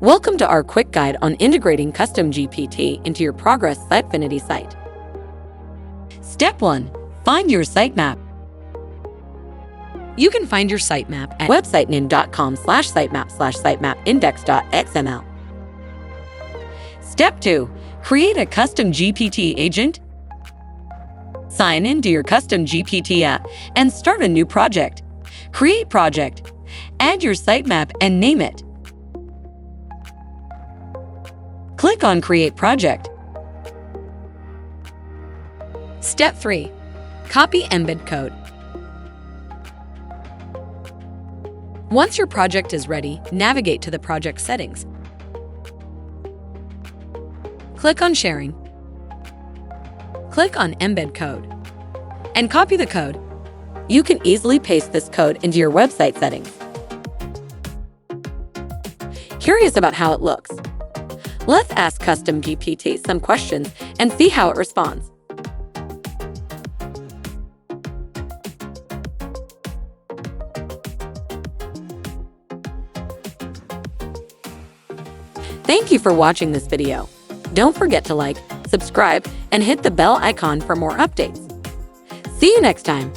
Welcome to our quick guide on integrating CustomGPT into your Progress Sitefinity site. Step 1. Find your sitemap. You can find your sitemap at websitenin.com/sitemap/sitemapindex.xml. Step 2. Create a CustomGPT agent. Sign into your CustomGPT app and start a new project. Create project. Add your sitemap and name it. Click on Create Project. Step 3. Copy embed code. Once your project is ready, navigate to the project settings. Click on Sharing. Click on Embed Code and copy the code. You can easily paste this code into your website settings. Curious about how it looks? Let's ask CustomGPT some questions and see how it responds. Thank you for watching this video. Don't forget to like, subscribe, and hit the bell icon for more updates. See you next time.